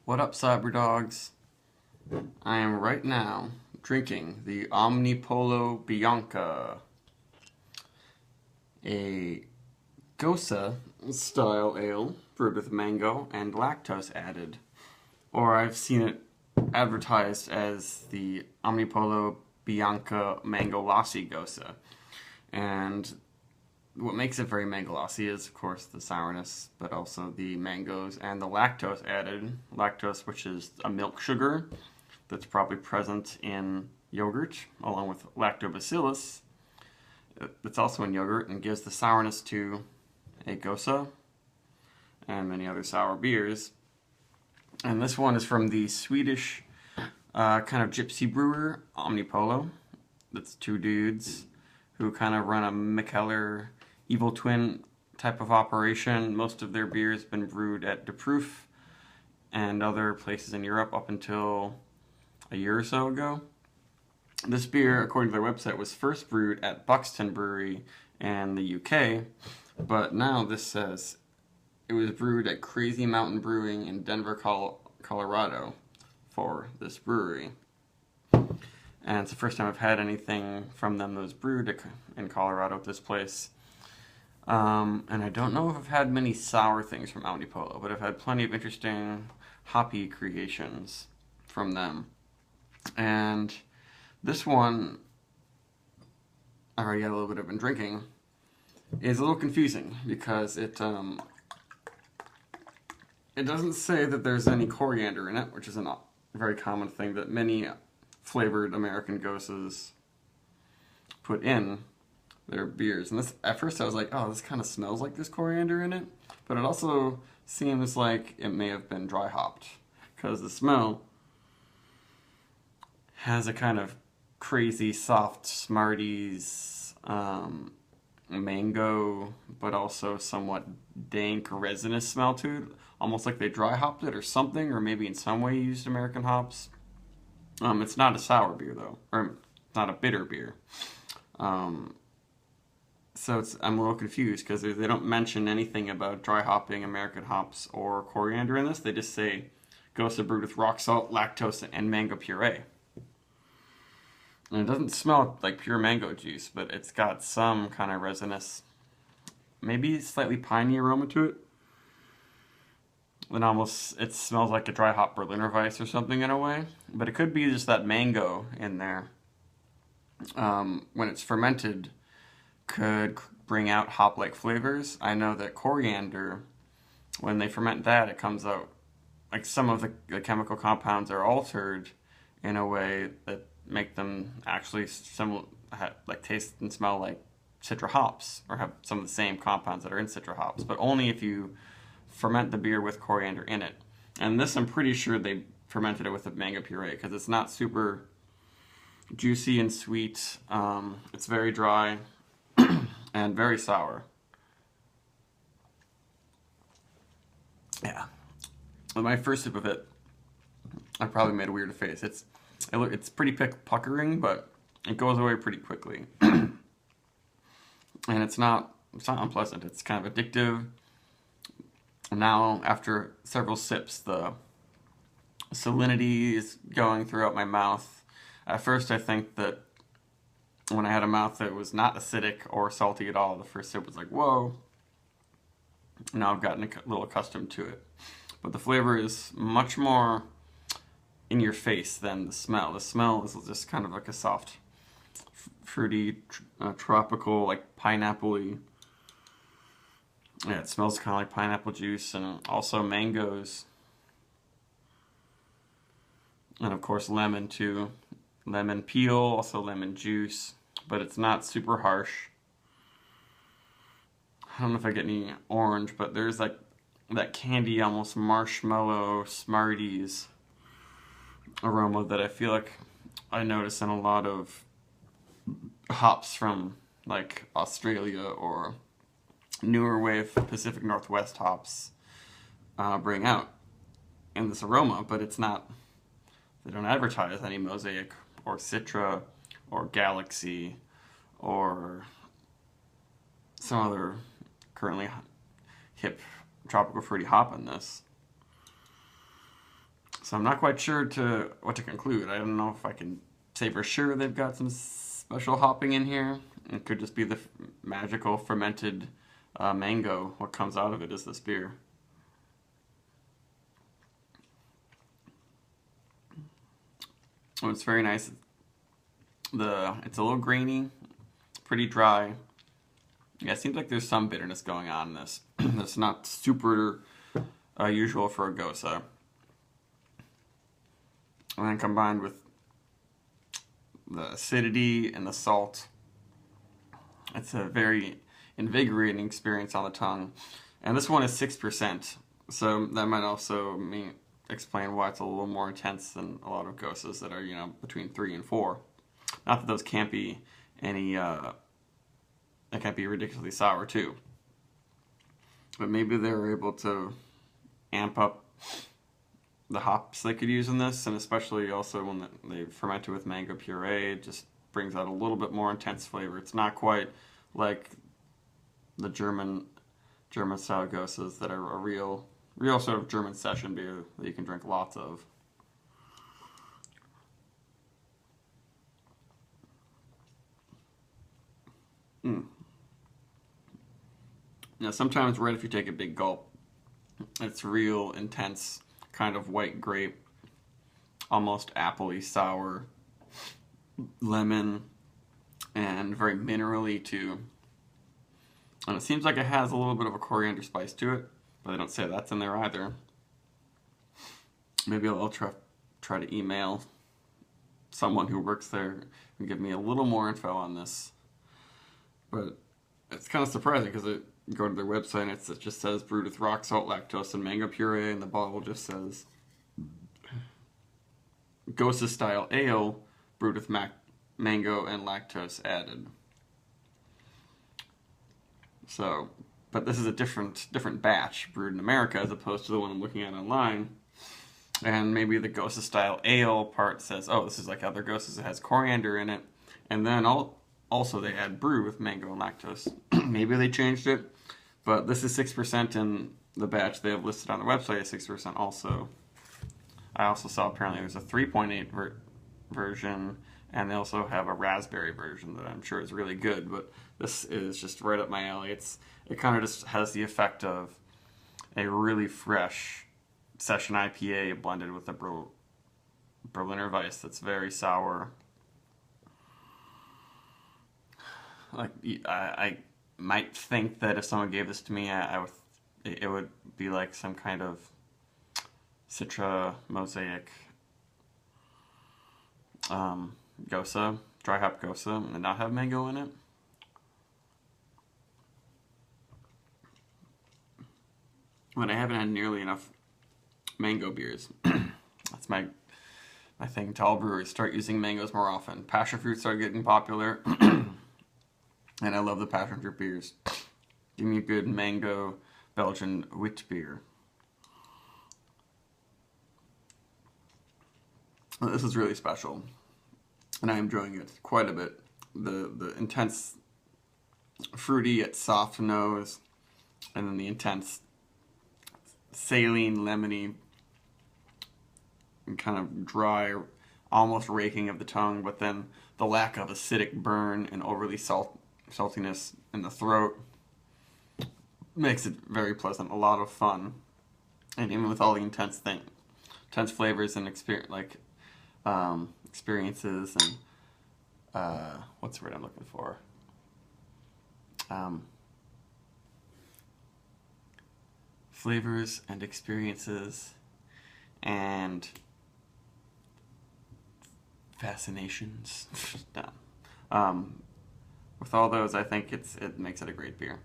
What up, cyber dogs? I am right now drinking the Omnipollo Bianca, a Gose style ale brewed with mango and lactose added. Or I've seen it advertised as the Omnipollo Bianca Mango Lassi Gose. And what makes it very mango lassi is, of course, the sourness, but also the mangoes and the lactose added. Lactose, which is a milk sugar that's probably present in yogurt, along with lactobacillus. It's also in yogurt and gives the sourness to a Gose and many other sour beers. And this one is from the Swedish kind of gypsy brewer, Omnipollo. That's two dudes who kind of run a Mikkeller evil twin type of operation. Most of their beer has been brewed at De Proof and other places in Europe up until a year or so ago. This beer, according to their website, was first brewed at Buxton Brewery in the UK, but now this says it was brewed at Crazy Mountain Brewing in Denver, Colorado for this brewery. And it's the first time I've had anything from them that was brewed in Colorado at this place. And I don't know if I've had many sour things from Omnipollo, but I've had plenty of interesting hoppy creations from them. And this one, I already had a little bit of been drinking, is a little confusing because it doesn't say that there's any coriander in it, which is a very common thing that many flavored American Goses put in their beers. And this, at first I was like, oh, this kind of smells like there's coriander in it, but it also seems like it may have been dry hopped because the smell has a kind of crazy soft Smarties mango, but also somewhat dank resinous smell to it, almost like they dry hopped it or something, or maybe in some way used American hops. It's not a sour beer though, or not a bitter beer. So I'm a little confused because they don't mention anything about dry hopping American hops or coriander in this. They just say Gose brewed with rock salt, lactose, and mango puree. And it doesn't smell like pure mango juice, but it's got some kind of resinous, maybe slightly piney aroma to it. And almost, it smells like a dry hop Berliner Weiss or something in a way. But it could be just that mango in there. When it's fermented, could bring out hop-like flavors. I know that coriander, when they ferment that, it comes out, like some of the chemical compounds are altered in a way that make them actually like taste and smell like citra hops, or have some of the same compounds that are in citra hops, but only if you ferment the beer with coriander in it. And this, I'm pretty sure they fermented it with a mango puree because it's not super juicy and sweet. It's very dry and very sour. Yeah. With my first sip of it, I probably made a weird face. It's pretty puckering, but it goes away pretty quickly. And it's not unpleasant. It's kind of addictive. Now, after several sips, the salinity is going throughout my mouth. At first, I think that when I had a mouth that was not acidic or salty at all, the first sip was like, whoa. Now I've gotten a little accustomed to it. But the flavor is much more in your face than the smell. The smell is just kind of like a soft, fruity, tropical, like pineapple-y. Yeah, it smells kind of like pineapple juice and also mangoes. And of course lemon too. Lemon peel, also lemon juice. But it's not super harsh. I don't know if I get any orange, but there's like that candy, almost marshmallow, Smarties aroma that I feel like I notice in a lot of hops from like Australia or newer wave Pacific Northwest hops bring out in this aroma, but it's not, they don't advertise any Mosaic or Citra or Galaxy or some other currently hip tropical fruity hop in this. So I'm not quite sure what to conclude. I don't know if I can say for sure they've got some special hopping in here. It could just be the magical fermented mango. What comes out of it is this beer. Oh, it's very nice. It's a little grainy, pretty dry. Yeah, it seems like there's some bitterness going on in this. That's not super usual for a Gose. And then combined with the acidity and the salt, it's a very invigorating experience on the tongue. And this one is 6%, so that might also explain why it's a little more intense than a lot of Goses that are, between 3 and 4. Not that those can't be they can't be ridiculously sour too. But maybe they were able to amp up the hops they could use in this, and especially also when they ferment it with mango puree, it just brings out a little bit more intense flavor. It's not quite like the German style Goses that are a real sort of German session beer that you can drink lots of. Now, sometimes right if you take a big gulp, it's real intense, kind of white grape, almost appley sour, lemon, and very minerally too. And it seems like it has a little bit of a coriander spice to it, but they don't say that's in there either. Maybe I'll try to email someone who works there and give me a little more info on this. But it's kind of surprising because you go to their website and it just says brewed with rock salt, lactose, and mango puree, and the bottle just says Gose style ale brewed with mango and lactose added. So, but this is a different batch brewed in America as opposed to the one I'm looking at online. And maybe the Gose style ale part says, oh, this is like other Goses, it has coriander in it. And then also they add brew with mango and lactose. Maybe they changed it, but this is 6% in the batch they have listed on the website is 6% also. I also saw apparently there's a 3.8 version, and they also have a raspberry version that I'm sure is really good, but this is just right up my alley. It kind of just has the effect of a really fresh session IPA blended with a Berliner Weiss that's very sour. Like, I might think that if someone gave this to me, it would be like some kind of Citra mosaic Gose, dry hop Gose, and not have mango in it. But I haven't had nearly enough mango beers. That's my thing to all brewers. Start using mangoes more often. Passion fruits are getting popular. And I love the passion fruit beers. Give me a good mango Belgian wit beer. This is really special, and I am enjoying it quite a bit. The intense fruity yet soft nose, and then the intense saline, lemony, and kind of dry, almost raking of the tongue, but then the lack of acidic burn and overly saltiness in the throat makes it very pleasant, a lot of fun. And even with all the intense flavors and experiences and what's the word I'm looking for? Flavors and experiences and fascinations. No. With all those, I think it makes it a great beer.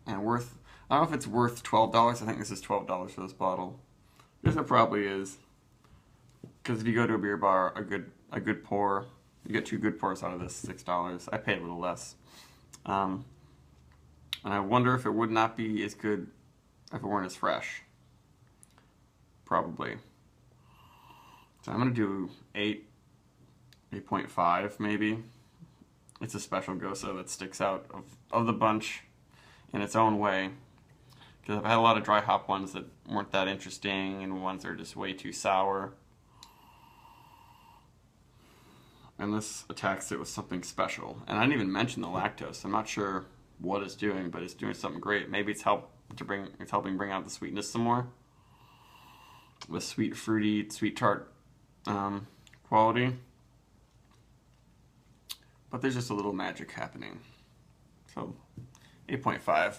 And I don't know if it's worth $12. I think this is $12 for this bottle. Yes, it probably is. Because if you go to a beer bar, a good pour, you get 2 good pours out of this, $6. I paid a little less. And I wonder if it would not be as good if it weren't as fresh. Probably. So I'm going to do 8.5 maybe. It's a special Gose that sticks out of the bunch in its own way. Because I've had a lot of dry hop ones that weren't that interesting and ones that are just way too sour. And this attacks it with something special. And I didn't even mention the lactose. I'm not sure what it's doing, but it's doing something great. Maybe it's helping bring out the sweetness some more. The sweet, fruity, sweet tart quality. But there's just a little magic happening. So 8.5.